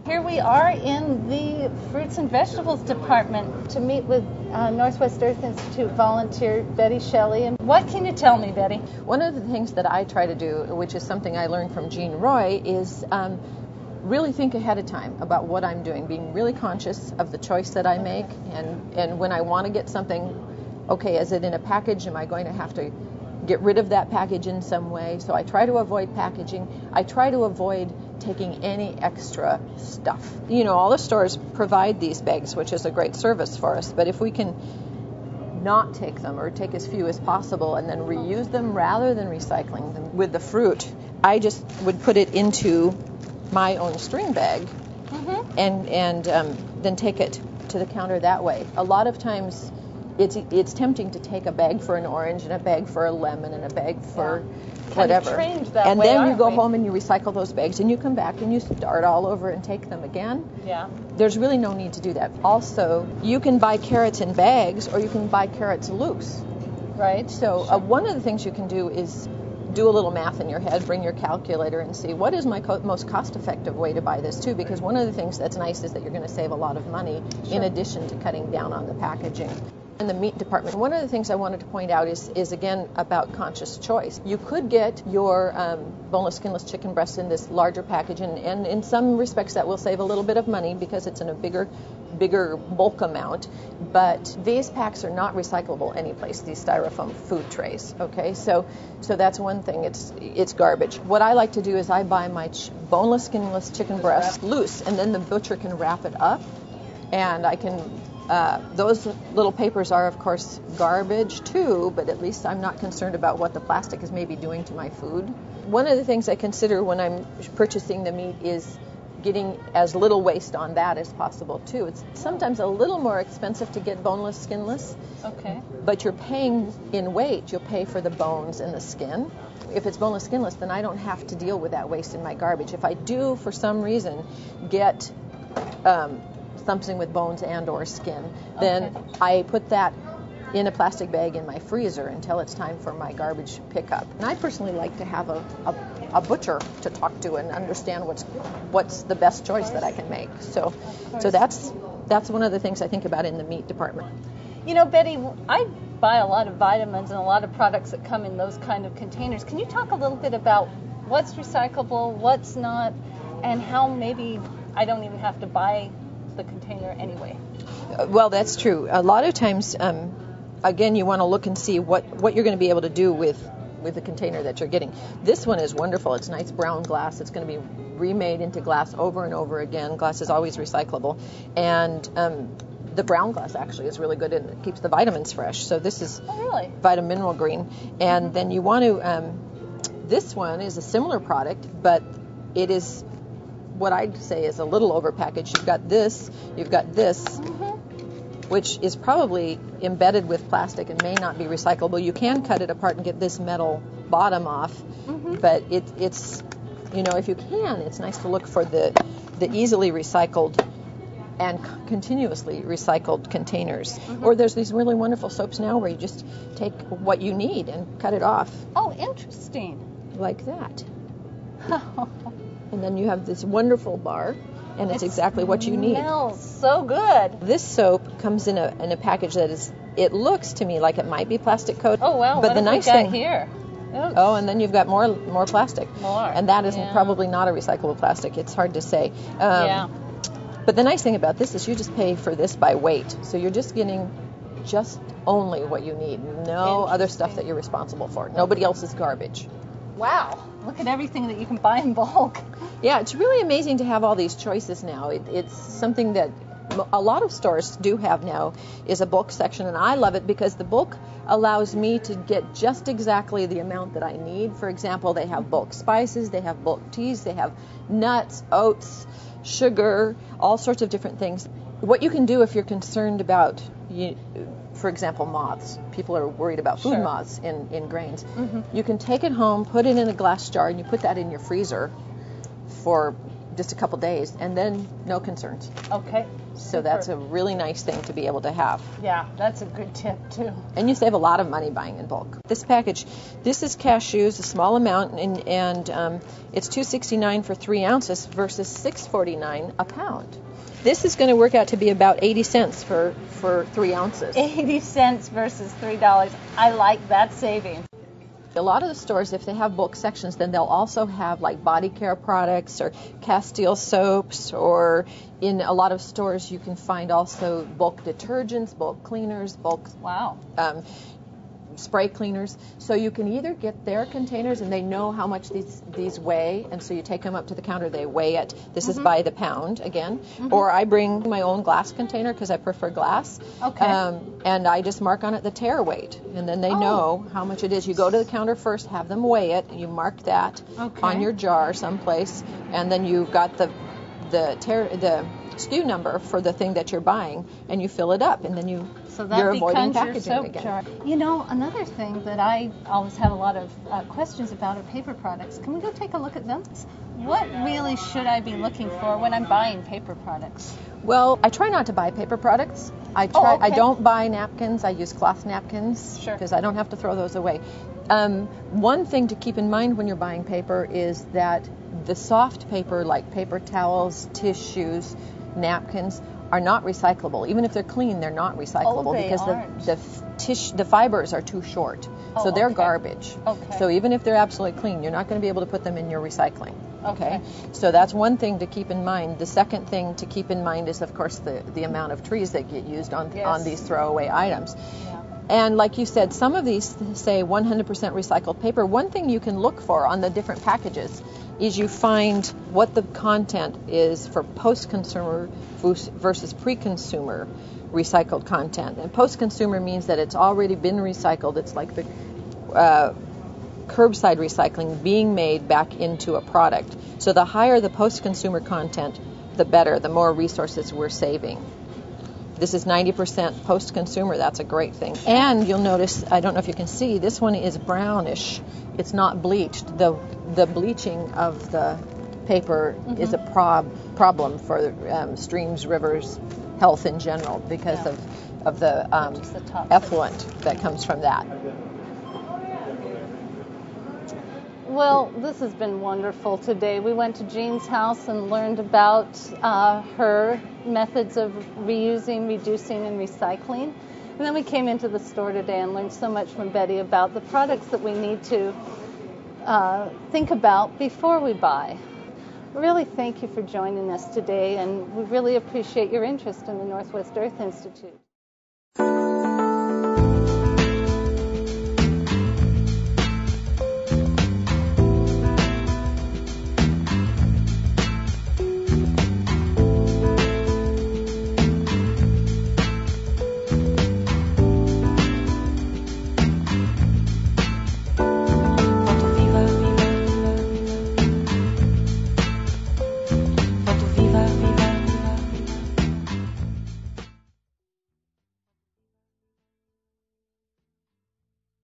Here we are in the fruits and vegetables department to meet with Northwest Earth Institute volunteer Betty Shelley. And what can you tell me, Betty? One of the things that I try to do, which is something I learned from Jean Roy, is really think ahead of time about what I'm doing, being really conscious of the choice that I make, and when I want to get something, okay, is it in a package? Am I going to have to get rid of that package in some way? So I try to avoid packaging. I try to avoid taking any extra stuff. You know, all the stores provide these bags, which is a great service for us, but if we can not take them or take as few as possible and then reuse them rather than recycling them. With the fruit, I just would put it into my own string bag and then take it to the counter that way. A lot of times it's tempting to take a bag for an orange and a bag for a lemon and a bag for whatever. Kind of trained that and way, then you go we? home and you recycle those bags and you come back and you start all over and take them again. Yeah. There's really no need to do that. Also, you can buy carrots in bags or you can buy carrots loose. Right. So one of the things you can do is do a little math in your head, bring your calculator and see what is my most cost-effective way to buy this too, because one of the things that's nice is that you're going to save a lot of money in addition to cutting down on the packaging. In the meat department, one of the things I wanted to point out is again about conscious choice. You could get your boneless, skinless chicken breast in this larger package, and in some respects that will save a little bit of money because it's in a bigger bulk amount, but these packs are not recyclable anyplace, these styrofoam food trays, okay? So that's one thing, it's garbage. What I like to do is I buy my boneless, skinless chicken breast loose, and then the butcher can wrap it up, and I can those little papers are, of course, garbage too, but at least I'm not concerned about what the plastic is maybe doing to my food. One of the things I consider when I'm purchasing the meat is getting as little waste on that as possible too. It's sometimes a little more expensive to get boneless, skinless, but you're paying in weight. You'll pay for the bones and the skin. If it's boneless, skinless, then I don't have to deal with that waste in my garbage. If I do, for some reason, get something with bones and or skin, then I put that in a plastic bag in my freezer until it's time for my garbage pickup. And I personally like to have a butcher to talk to and understand what's the best choice that I can make. So that's one of the things I think about in the meat department. You know, Betty, I buy a lot of vitamins and a lot of products that come in those kind of containers. Can you talk a little bit about what's recyclable, what's not, and how maybe I don't even have to buy the container anyway? Well, that's true. A lot of times, again, you want to look and see what you're going to be able to do with the container that you're getting. This one is wonderful. It's nice brown glass. It's going to be remade into glass over and over again. Glass is always recyclable. And the brown glass actually is really good and it keeps the vitamins fresh. So this is Vitamin Mineral Green. And then you want to, this one is a similar product, but it is what I'd say is a little overpackaged. You've got this, which is probably embedded with plastic and may not be recyclable. You can cut it apart and get this metal bottom off, but it's, you know, if you can, it's nice to look for the easily recycled and continuously recycled containers. Or there's these really wonderful soaps now where you just take what you need and cut it off. Oh, interesting. Like that. And then you have this wonderful bar, and it's exactly what you need. It smells so good. This soap comes in a package that is, it looks to me like it might be plastic coated. Oh, wow. But what the have nice we got thing here? Oops. Oh, and then you've got more plastic. More. And that is probably not a recyclable plastic. It's hard to say. But the nice thing about this is you just pay for this by weight. So you're just getting just only what you need. No other stuff that you're responsible for. Nobody else's garbage. Wow. Look at everything that you can buy in bulk. Yeah, it's really amazing to have all these choices now. It's something that a lot of stores do have now, is a bulk section, and I love it because the bulk allows me to get just exactly the amount that I need. For example, they have bulk spices, they have bulk teas, they have nuts, oats, sugar, all sorts of different things. What you can do if you're concerned about, for example, moths. People are worried about food moths in grains. You can take it home, put it in a glass jar, and you put that in your freezer for just a couple days, and then no concerns. Okay. So that's a really nice thing to be able to have. Yeah, that's a good tip too. And you save a lot of money buying in bulk. This package, this is cashews, a small amount, and it's $2.69 for 3 ounces versus $6.49 a pound. This is going to work out to be about 80 cents for 3 ounces. 80 cents versus $3. I like that savings. A lot of the stores, if they have bulk sections, then they'll also have like body care products or Castile soaps, or in a lot of stores you can find also bulk detergents, bulk cleaners, bulk spray cleaners. So you can either get their containers, and they know how much these weigh, and so you take them up to the counter, they weigh it. This is by the pound again. Or I bring my own glass container because I prefer glass. Okay. And I just mark on it the tear weight, and then they know how much it is. You go to the counter first, have them weigh it, you mark that on your jar someplace, and then you've got the SKU number for the thing that you're buying, and you fill it up, and then you're avoiding packaging again. Jar. You know, another thing that I always have a lot of questions about are paper products. Can we go take a look at them? What really should I be looking for when I'm buying paper products? Well, I try not to buy paper products. I don't buy napkins. I use cloth napkins because I don't have to throw those away. One thing to keep in mind when you're buying paper is that the soft paper, like paper towels, tissues, napkins, are not recyclable. Even if they're clean, they're not recyclable because the fibers are too short. So they're garbage. Okay. So even if they're absolutely clean, you're not going to be able to put them in your recycling. Okay. So that's one thing to keep in mind. The second thing to keep in mind is, of course, the amount of trees that get used on these throwaway items. Yeah. And like you said, some of these say 100% recycled paper. One thing you can look for on the different packages is you find what the content is for post-consumer versus pre-consumer recycled content. And post-consumer means that it's already been recycled. It's like the curbside recycling being made back into a product. So the higher the post-consumer content, the better, the more resources we're saving. This is 90% post-consumer. That's a great thing. And you'll notice, I don't know if you can see, this one is brownish. It's not bleached. The bleaching of the paper is a problem for streams, rivers, health in general because of the effluent that comes from that. Well, this has been wonderful today. We went to Jean's house and learned about her methods of reusing, reducing, and recycling. And then we came into the store today and learned so much from Betty about the products that we need to think about before we buy. Really thank you for joining us today, and we really appreciate your interest in the Northwest Earth Institute.